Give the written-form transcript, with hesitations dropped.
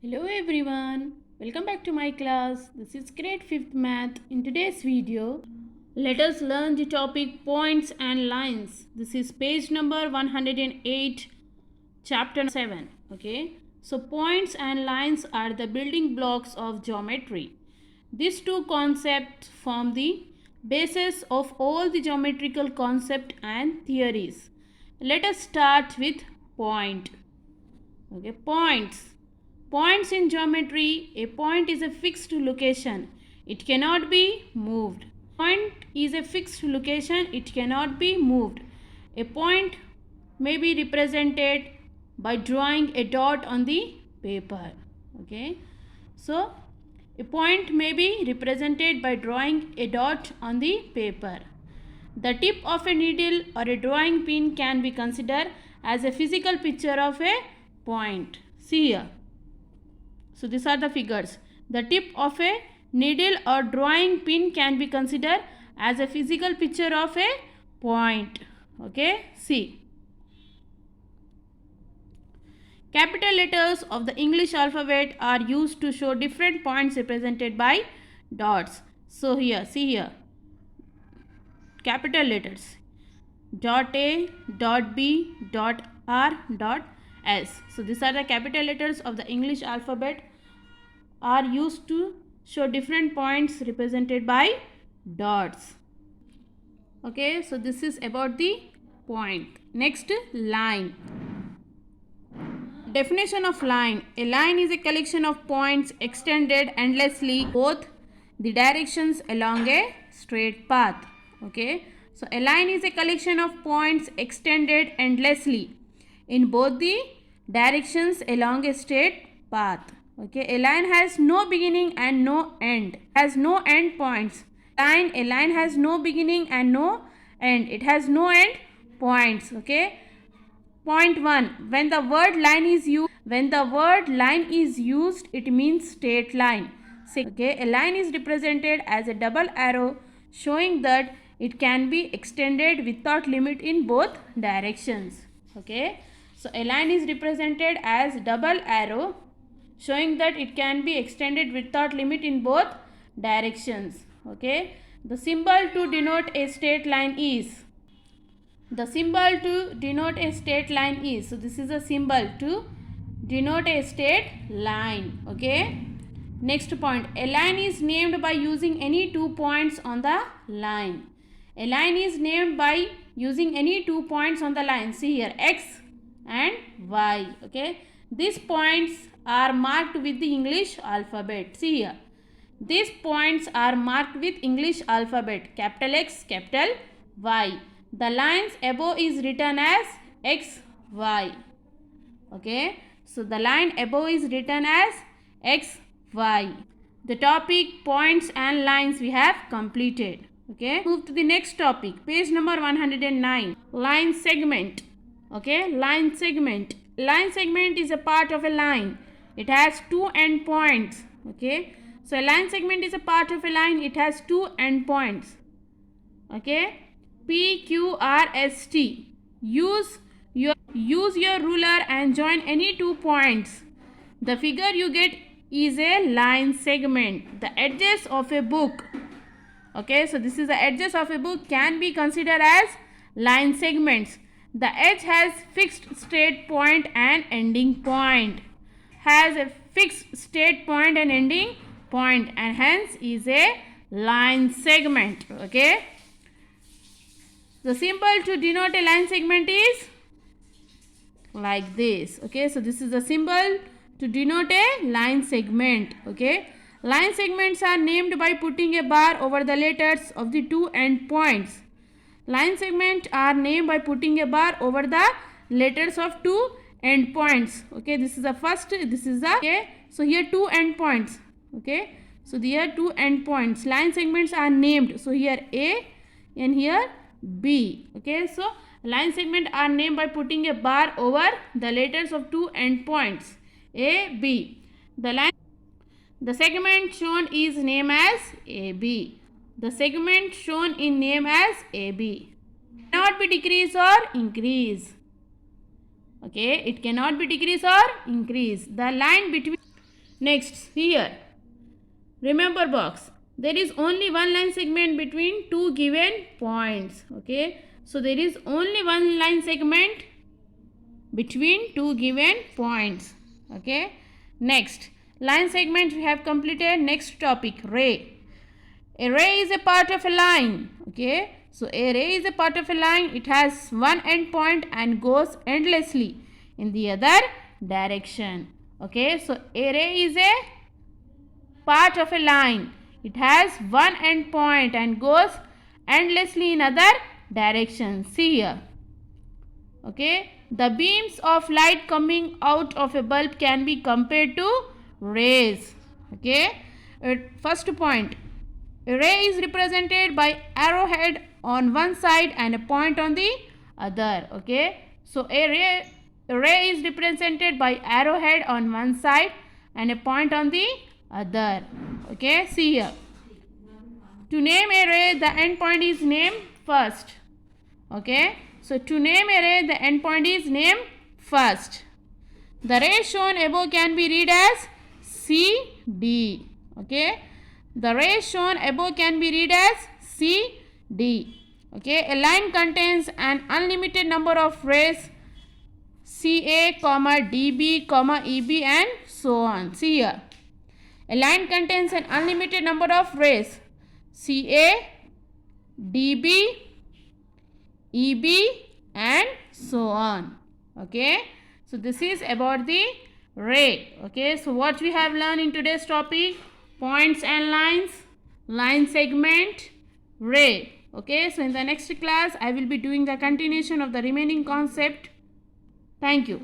Hello everyone, welcome back to my class. This is grade 5th math. In today's video, let us learn the topic points and lines. This is page number 108, chapter 7. Okay, so points and lines are the building blocks of geometry. These two concepts form the basis of all the geometrical concepts and theories. Let us start with point. Okay, points. Points in geometry, a point is a fixed location. It cannot be moved. Point is a fixed location. It cannot be moved. A point may be represented by drawing a dot on the paper. Okay. So, a point may be represented by drawing a dot on the paper. The tip of a needle or a drawing pin can be considered as a physical picture of a point. See here. So these are the figures. The tip of a needle or drawing pin can be considered as a physical picture of a point. Okay, see. Capital letters of the English alphabet are used to show different points represented by dots. So here, see here. Capital letters. Dot A, dot B, dot R, dot S. So these are the capital letters of the English alphabet are used to show different points represented by dots. Okay, so this is about the point. Next, line. Definition of line. A line is a collection of points extended endlessly both the directions along a straight path. Okay, so a line is a collection of points extended endlessly in both the directions along a straight path. Okay, a line has no beginning and no end. Has no end points. A line has no beginning and no end. It has no end points. Okay. Point 1. When the word line is used, it means straight line. Okay, a line is represented as a double arrow showing that it can be extended without limit in both directions. Okay, so a line is represented as double arrow showing that it can be extended without limit in both directions. Okay, the symbol to denote a straight line is. The symbol to denote a straight line is. So this is a symbol to denote a straight line. Okay. Next point. A line is named by using any 2 points on the line. A line is named by using any 2 points on the line. See here, X and Y. Okay. These points are marked with the English alphabet. See here. These points are marked with English alphabet. Capital X, capital Y. The lines above is written as X, Y. Okay. So the line above is written as X, Y. The topic points and lines we have completed. Okay. Move to the next topic. Page number 109. Line segment. Okay. Line segment. Line segment is a part of a line. It has 2 endpoints. Okay. So a line segment is a part of a line. It has 2 endpoints. Okay. P, Q, R, S, T. Use your ruler and join any 2 points. The figure you get is a line segment. The edges of a book. Okay, so this is the edges of a book can be considered as line segments. The edge has fixed straight point and ending point. Has a fixed straight point and ending point and hence is a line segment. Okay. The symbol to denote a line segment is like this. Okay, so this is the symbol to denote a line segment. Okay, line segments are named by putting a bar over the letters of the 2 endpoints. Line segments are named by putting a bar over the letters of 2 endpoints. Okay, this is the first, this is the, okay, so here 2 endpoints. Okay, so here 2 endpoints. Line segments are named. So here A and here B. Okay, so line segment are named by putting a bar over the letters of 2 endpoints A, B. The segment shown is named as AB. The segment shown in name as AB. Cannot be decrease or increase. Okay, it cannot be decrease or increase. The line between Next, here, remember box. There is only one line segment between two given points. Okay, so there is only one line segment between two given points. Okay, next, line segment we have completed. Next topic, ray. A ray is a part of a line. Okay, so a ray is a part of a line. It has one end point and goes endlessly in the other direction. Okay, so a ray is a part of a line. It has one end point and goes endlessly in other directions. See here. Okay, the beams of light coming out of a bulb can be compared to rays. Okay, first point, a ray is represented by arrowhead on one side and a point on the other. Okay, so a ray is represented by arrowhead on one side and a point on the other. Okay, see here. To name a ray, the endpoint is named first. Okay, so to name a ray, the endpoint is named first. The ray shown above can be read as CD. Okay, the ray shown above can be read as CD. Okay, a line contains an unlimited number of rays CA, DB, EB and so on. See here. A line contains an unlimited number of rays CA, DB, EB and so on. Okay, so this is about the ray. Okay, so what we have learned in today's topic: points and lines, line segment, ray. Okay, so in the next class I will be doing the continuation of the remaining concept. Thank you.